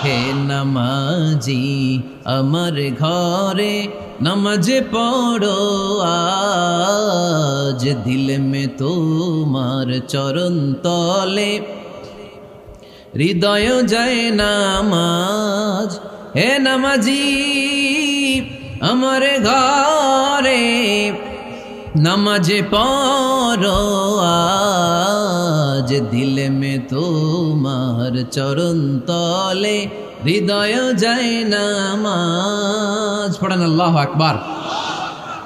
হে নামাজি আমার ঘরে নামাজে পড়ো আজ, দিল মে তোমার চরণ তলে হৃদয় যায় নামাজ। হে নামাজি আমার ঘরে নামাজে পড়ো আজ, দিল মে তোমার চরণ তলে হৃদয় যায় নামাজ। পড়েন আল্লাহু আকবার।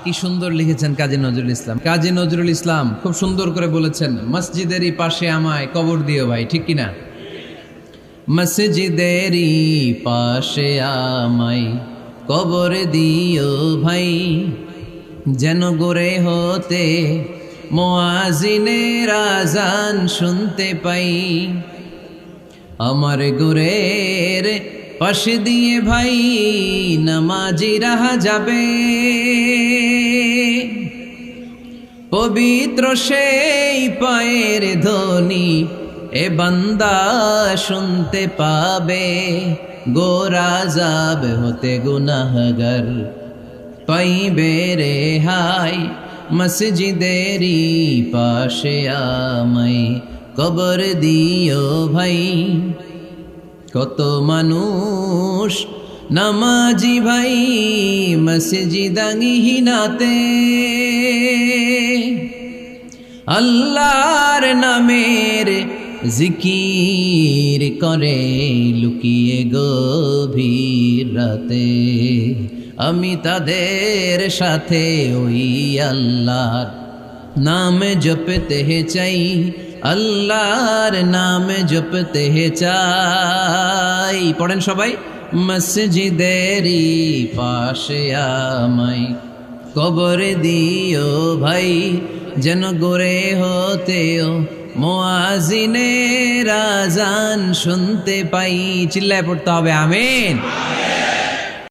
কি সুন্দর লিখেছেন কাজী নজরুল ইসলাম। কাজী নজরুল ইসলাম খুব সুন্দর করে বলেছেন, মসজিদেরই পাশে আমায় কবর দিও ভাই, ঠিক কিনা? মসজিদেরই পাশে আমায় কবর দিও ভাই, যেন গোরে হতে মুয়াজ্জিনের আযান শুনতে পাই। আমার গোরের পাশে দিয়ে ভাই নামাজিরা যাবে, পবিত্র সেই পায়ের ধ্বনি এ বান্দা শুনতে পাবে। গোরা যাবে হতে গুনাহগার পাইবে রেহাই, মসজিদেরই পাশে আমায় কবর দিও ভাই। কত মানুষ নামাজি ভাই মসজিদাঙ্গিহীনাতে, আল্লাহর নামের জিকির করে লুকিয়ে গভীর রাতে। আমি তাদের সাথে ওই আল্লাহর নাম জপতে চাই, আল্লাহর নাম জপতে চাই। পড়েন সবাই, মসজিদেরই পাশে আমায় কবর দিও ভাই, যেন গোরে হতেও মুয়াজ্জিনের আযান শুনতে পাই। চিল্লায় পড়তে হবে আমিন।